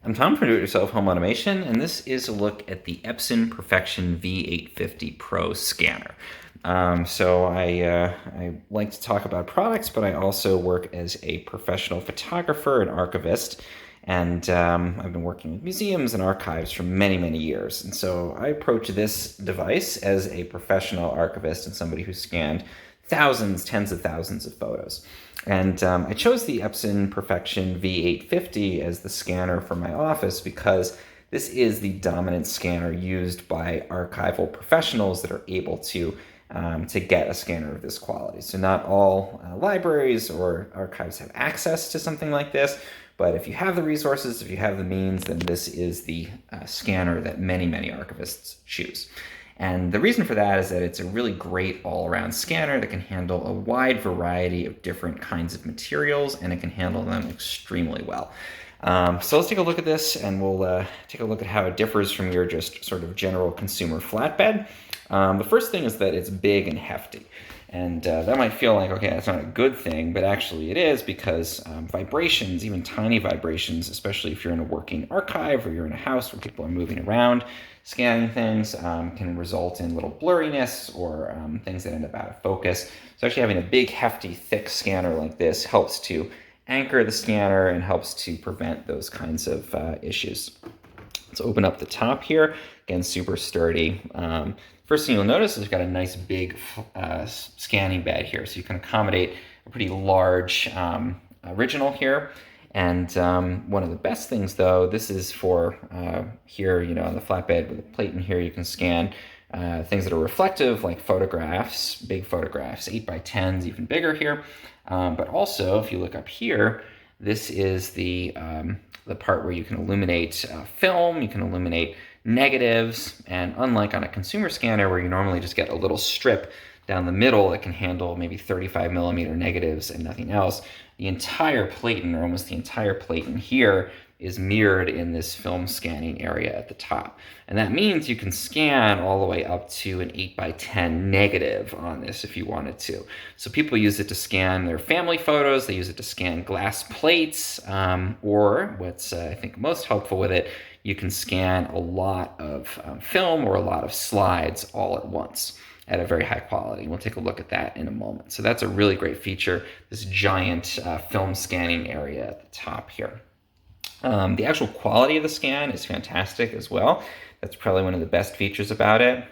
I'm Tom from Do-It-Yourself Home Automation, and this is a look at the Epson Perfection V850 Pro scanner. I like to talk about products, but I also work as a professional photographer and archivist, and I've been working with museums and archives for many, many years. And so I approach this device as a professional archivist and somebody who scanned thousands, tens of thousands of photos. And I chose the Epson Perfection V850 as the scanner for my office because this is the dominant scanner used by archival professionals that are able to get a scanner of this quality. So not all libraries or archives have access to something like this, but if you have the resources, if you have the means, then this is the scanner that many, many archivists choose. And the reason for that is that it's a really great all-around scanner that can handle a wide variety of different kinds of materials, and it can handle them extremely well. So let's take a look at this, and we'll take a look at how it differs from your just sort of general consumer flatbed. The first thing is that it's big and hefty. And that might feel like, okay, that's not a good thing, but actually it is, because vibrations, even tiny vibrations, especially if you're in a working archive or you're in a house where people are moving around, scanning things, can result in little blurriness or things that end up out of focus. So actually having a big, hefty, thick scanner like this helps to anchor the scanner and helps to prevent those kinds of issues. Let's open up the top here. Again, super sturdy. First thing you'll notice is it's got a nice big scanning bed here, so you can accommodate a pretty large original here. And one of the best things, though, this is for here, on the flatbed with a plate in here, you can scan things that are reflective, like photographs, big photographs, 8x10s, even bigger here. But also, if you look up here, this is the part where you can illuminate film, you can illuminate negatives, and unlike on a consumer scanner where you normally just get a little strip down the middle that can handle maybe 35mm negatives and nothing else, the entire plate-in, or almost the entire plate-in here, is mirrored in this film scanning area at the top. And that means you can scan all the way up to an 8x10 negative on this if you wanted to. So people use it to scan their family photos, they use it to scan glass plates, or what's I think most helpful with it, you can scan a lot of film or a lot of slides all at once at a very high quality. We'll take a look at that in a moment. So that's a really great feature, this giant film scanning area at the top here. The actual quality of the scan is fantastic as well. That's probably one of the best features about it.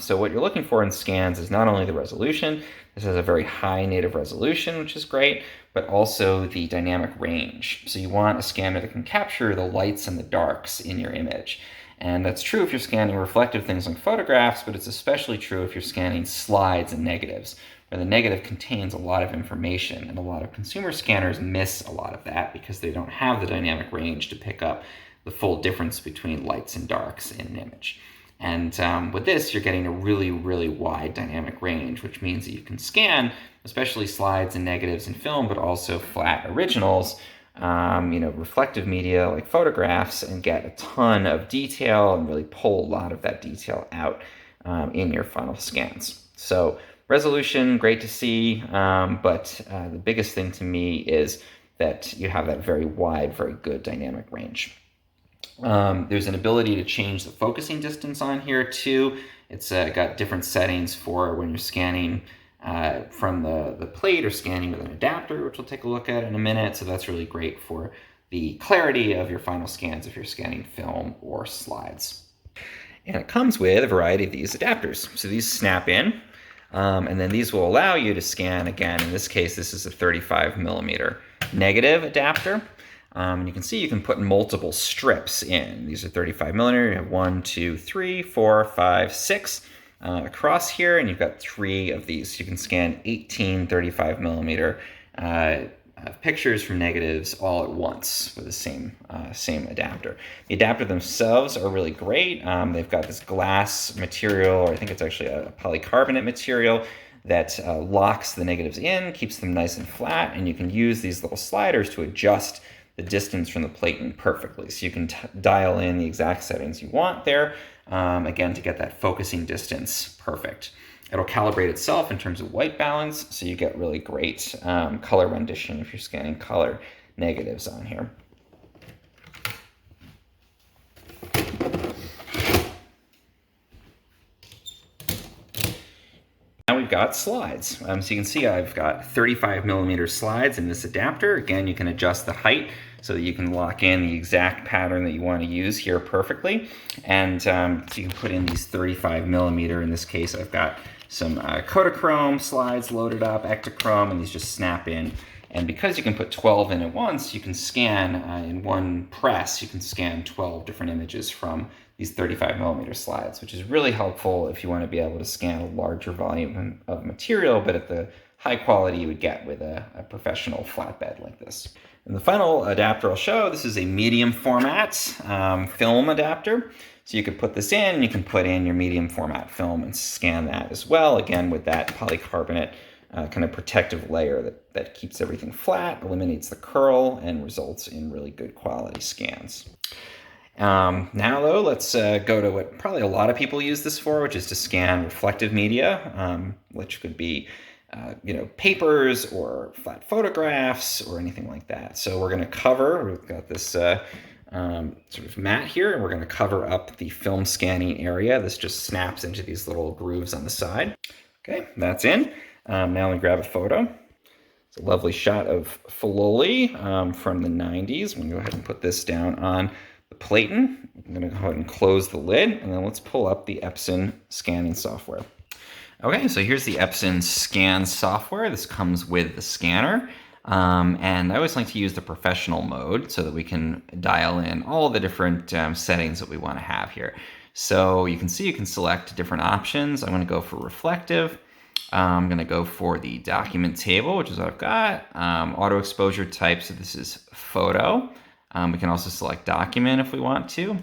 So what you're looking for in scans is not only the resolution, this has a very high native resolution, which is great, but also the dynamic range. So you want a scanner that can capture the lights and the darks in your image. And that's true if you're scanning reflective things like photographs, but it's especially true if you're scanning slides and negatives, where the negative contains a lot of information, and a lot of consumer scanners miss a lot of that because they don't have the dynamic range to pick up the full difference between lights and darks in an image. And with this, you're getting a really, really wide dynamic range, which means that you can scan, especially slides and negatives and film, but also flat originals, reflective media like photographs, and get a ton of detail and really pull a lot of that detail out in your final scans. So resolution, great to see, but the biggest thing to me is that you have that very wide, very good dynamic range. There's an ability to change the focusing distance on here too. It's got different settings for when you're scanning from the plate or scanning with an adapter, which we'll take a look at in a minute. So that's really great for the clarity of your final scans if you're scanning film or slides. And it comes with a variety of these adapters. So these snap in, and then these will allow you to scan again. In this case, this is a 35mm negative adapter. You can see you can put multiple strips in. These are 35mm. You have 1, 2, 3, 4, 5, 6 across here, and you've got 3 of these. So you can scan 18 35mm pictures from negatives all at once with the same adapter. The adapter themselves are really great. They've got this glass material, or I think it's actually a polycarbonate material, that locks the negatives in, keeps them nice and flat, and you can use these little sliders to adjust the distance from the plate-in perfectly. So you can dial in the exact settings you want there, again, to get that focusing distance perfect. It'll calibrate itself in terms of white balance, so you get really great color rendition if you're scanning color negatives on here. I've got slides. So you can see I've got 35mm slides in this adapter. Again, you can adjust the height so that you can lock in the exact pattern that you want to use here perfectly. And so you can put in these 35mm. In this case, I've got some Kodachrome slides loaded up, Ektachrome, and these just snap in. And because you can put 12 in at once, you can scan in one press, you can scan 12 different images from these 35mm slides, which is really helpful if you want to be able to scan a larger volume of material, but at the high quality you would get with a professional flatbed like this. And the final adapter I'll show, this is a medium format film adapter. So you could put this in, you can put in your medium format film and scan that as well, again with that polycarbonate kind of protective layer that keeps everything flat, eliminates the curl, and results in really good quality scans. Now though, let's go to what probably a lot of people use this for, which is to scan reflective media, which could be papers or flat photographs or anything like that. So we're going to cover, we've got this sort of mat here, and we're going to cover up the film scanning area. This just snaps into these little grooves on the side. Okay, that's in. Now we grab a photo. It's a lovely shot of Filoli from the 90s. I'm going to go ahead and put this down on the platen. I'm going to go ahead and close the lid, and then let's pull up the Epson scanning software. Okay, so here's the Epson scan software. This comes with the scanner. And I always like to use the professional mode so that we can dial in all the different settings that we want to have here. So you can see you can select different options. I'm going to go for reflective. I'm going to go for the document table, which is what I've got. Auto exposure type, so this is photo. We can also select document if we want to.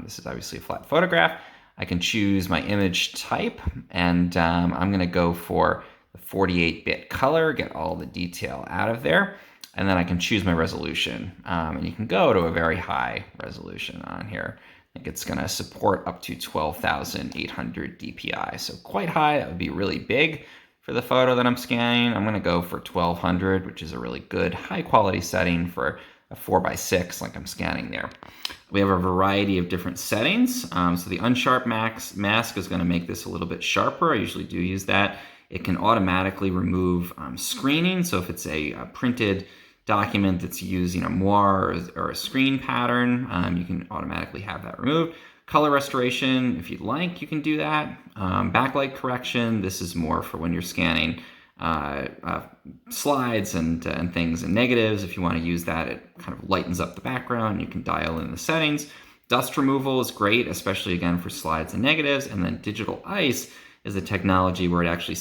This is obviously a flat photograph. I can choose my image type, and I'm going to go for the 48-bit color, get all the detail out of there, and then I can choose my resolution. And you can go to a very high resolution on here. I think it's going to support up to 12,800 dpi, so quite high. That would be really big for the photo that I'm scanning. I'm going to go for 1200, which is a really good high quality setting for a 4x6 like I'm scanning there. We have a variety of different settings. So the unsharp mask is going to make this a little bit sharper. I usually do use that. It can automatically remove screening. So if it's a printed document that's using a moire or a screen pattern, you can automatically have that removed. Color restoration, if you'd like, you can do that. Backlight correction, this is more for when you're scanning slides and things and negatives. If you want to use that, it kind of lightens up the background. You can dial in the settings. Dust removal is great, especially again for slides and negatives. And then digital ice is a technology where it actually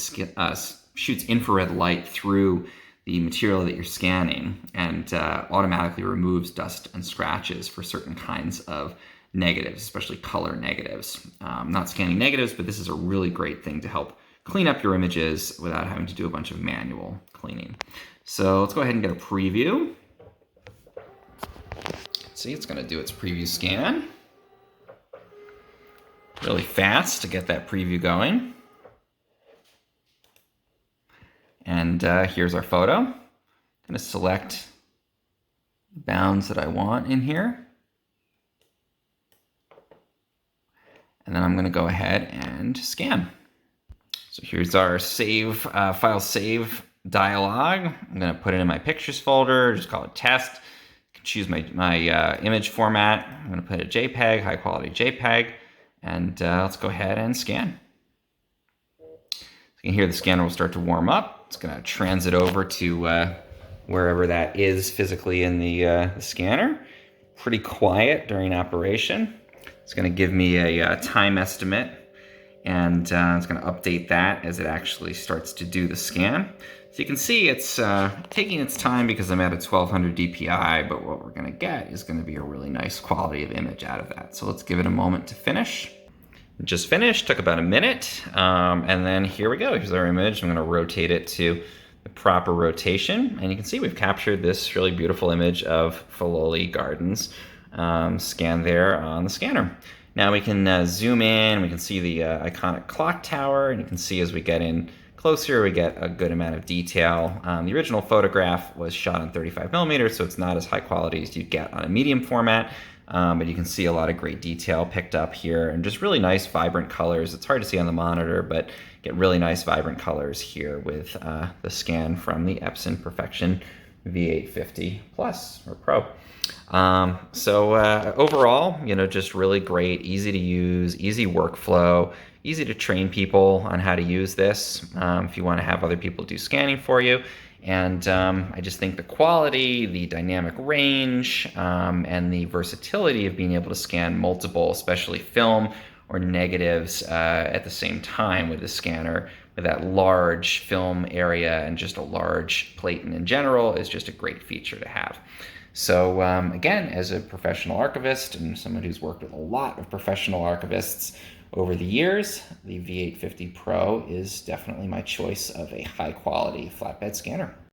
shoots infrared light through the material that you're scanning and automatically removes dust and scratches for certain kinds of negatives, especially color negatives. I'm not scanning negatives, but this is a really great thing to help clean up your images without having to do a bunch of manual cleaning. So let's go ahead and get a preview. See, it's going to do its preview scan. Really fast to get that preview going. And here's our photo. I'm going to select the bounds that I want in here. And then I'm going to go ahead and scan. So here's our save, file save dialog. I'm going to put it in my pictures folder, just call it test. I can choose my image format. I'm going to put a JPEG, high quality JPEG. And let's go ahead and scan. You can hear the scanner will start to warm up. It's going to transit over to wherever that is physically in the scanner. Pretty quiet during operation. It's going to give me a time estimate, and it's going to update that as it actually starts to do the scan. So you can see it's taking its time because I'm at a 1200 dpi, but what we're going to get is going to be a really nice quality of image out of that. So let's give it a moment to finish. Just finished, took about a minute, and then here we go. Here's our image. I'm going to rotate it to the proper rotation, and you can see we've captured this really beautiful image of Filoli Gardens scanned there on the scanner. Now we can zoom in, we can see the iconic clock tower, and you can see as we get in closer, we get a good amount of detail. The original photograph was shot on 35mm, so it's not as high quality as you'd get on a medium format. but you can see a lot of great detail picked up here and just really nice vibrant colors. It's hard to see on the monitor, but get really nice vibrant colors here with the scan from the Epson Perfection V850 Plus or Pro. Overall, just really great, easy to use, easy workflow, easy to train people on how to use this if you want to have other people do scanning for you. And I just think the quality, the dynamic range, and the versatility of being able to scan multiple, especially film or negatives at the same time with the scanner, with that large film area and just a large plate in general, is just a great feature to have. So again, as a professional archivist and someone who's worked with a lot of professional archivists over the years, the V850 Pro is definitely my choice of a high quality flatbed scanner.